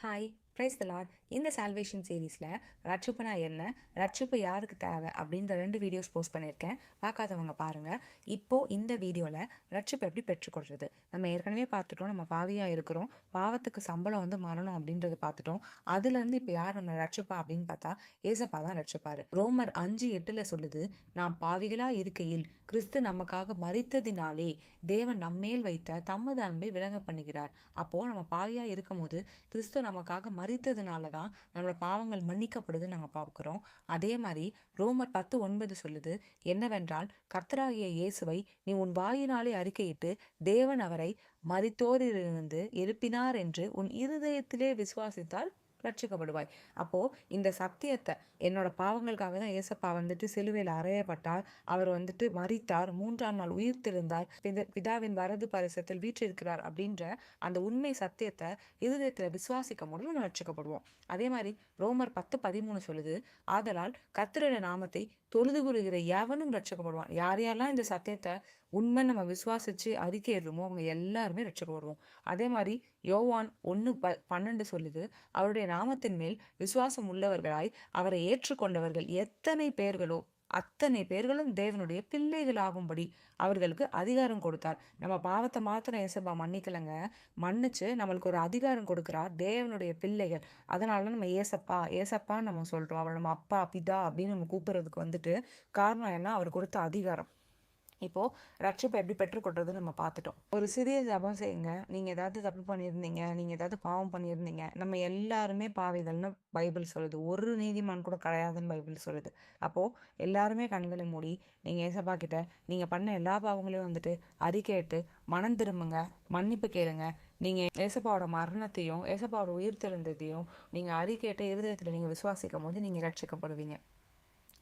Hi, praise the Lord. இந்த salvation சீரீஸில் ரட்சிப்புனா என்ன, ரட்சிப்பு யாருக்கு தேவை அப்படின்ற 2 வீடியோஸ் போஸ்ட் பண்ணியிருக்கேன். பார்க்காதவங்க பாருங்கள். இப்போது இந்த வீடியோவில் ரட்சிப்பு எப்படி பெற்றுக்கொள்வது, நம்ம ஏற்கனவே பார்த்துட்டோம். நம்ம பாவியாக இருக்கிறோம், பாவத்துக்கு சம்பளம் மரணம் அப்படின்றத பார்த்துட்டோம். அதுலேருந்து இப்போ யார் நம்ம ரட்சிப்பா அப்படின்னு பார்த்தா ஏசப்பா தான் ரட்சிப்பார். ரோமர் 5:8 சொல்லுது, நாம் பாவிகளாக இருக்கையில் கிறிஸ்து நமக்காக மரித்ததினாலே தேவன் நம்மேல் வைத்த தமது அன்பை விளங்க பண்ணுகிறார். அப்போது நம்ம பாவியாக இருக்கும் போது கிறிஸ்து நமக்காக மரித்ததுனால தான் நம்மளோட பாவங்கள் மன்னிக்கப்படுதுன்னு நாங்கள் பார்க்குறோம். அதே மாதிரி ரோமர் 10:9 சொல்லுது என்னவென்றால், கர்த்தராகிய இயேசுவை நீ உன் வாயினாலே அறிக்கையிட்டு தேவன் அவரை மரித்தோரிலிருந்து எழுப்பினார் என்று உன் இருதயத்திலே விசுவாசித்தால் ரட்சிக்கப்படுவாய். அப்போ இந்த சத்தியத்தை, என்னோட பாவங்களுக்காக தான் ஏசப்பா சிலுவையில் அறையப்பட்டார், அவர் மரித்தார், 3ஆம் நாள் உயிர் தெழுந்தார், பிதாவின் வரது பரிசத்தில் வீற்றிருக்கிறார் அப்படின்ற அந்த உண்மை சத்தியத்தை இருதயத்தில் விசுவாசிக்கும் போது நம்ம ரட்சிக்கப்படுவோம். அதே மாதிரி ரோமர் 10:13 சொல்லுது, ஆதலால் கர்த்தருடைய நாமத்தை தொழுது கூறுகிற எவனும் ரட்சிக்கப்படுவான். யார் யாரெல்லாம் இந்த சத்தியத்தை உண்மை நம்ம விசுவாசிச்சு அறிக்கையிடுறோமோ அவங்க எல்லாருமே ரட்சிக்கப்படுவோம். அதே மாதிரி யோவான் 1:12 சொல்லுது, அவருடைய நாமத்தின் மேல் விசுவாசம் உள்ளவர்களாய் அவரை ஏற்றுக்கொண்டவர்கள் எத்தனை பேர்களோ அத்தனை பேர்களும் தேவனுடைய பிள்ளைகளாகும்படி அவர்களுக்கு அதிகாரம் கொடுத்தார். நம்ம பாவத்தை மாத்திரம் ஏசப்பா மன்னிக்கலைங்க, மன்னிச்சு நம்மளுக்கு ஒரு அதிகாரம் கொடுக்குறார், தேவனுடைய பிள்ளைகள். அதனால நம்ம ஏசப்பா ஏசப்பான்னு நம்ம சொல்கிறோம். அவள் நம்ம அப்பா பிதா அப்படின்னு நம்ம கூப்பிட்றதுக்கு காரணம் என்ன, அவர் கொடுத்த அதிகாரம். இப்போது ரட்சிப்பை எப்படி பெற்றுக்கொள்றதுன்னு நம்ம பார்த்துட்டோம். ஒரு சிறிய ஜபம் செய்யுங்க. நீங்கள் ஏதாவது தப்பு பண்ணியிருந்தீங்க, நீங்கள் ஏதாவது பாவம் பண்ணியிருந்தீங்க, நம்ம எல்லாருமே பாவிகள்னு பைபிள் சொல்லுது. ஒரு நீதிமான் கூட கிடையாதுன்னு பைபிள் சொல்லுது. அப்போது எல்லாருமே கண்களை மூடி நீங்கள் ஏசப்பா கிட்ட நீங்கள் பண்ண எல்லா பாவங்களையும் அறிக்கையிட்டு மனம் திரும்புங்க, மன்னிப்பு கேளுங்க. நீங்கள் ஏசப்பாவோட மரணத்தையும் ஏசப்பாவோட உயிர் தெழுந்ததையும் நீங்கள் அறிக்கையிட்ட இருதயத்தில் நீங்கள் விசுவாசிக்கும் போது நீங்கள் ரட்சிக்கப்படுவீங்க.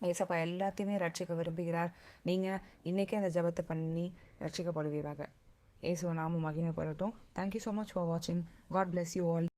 ஏசப்பா எல்லாத்தையுமே ரட்சிக்க விரும்புகிறார். நீங்கள் இன்றைக்கே அந்த ஜபத்தை பண்ணி ரட்சிக்கப்படுவீராக. ஏசுவ நாமம் மகிமைப்படட்டும். தேங்க்யூ ஸோ மச் ஃபார் வாட்சிங். God bless you all.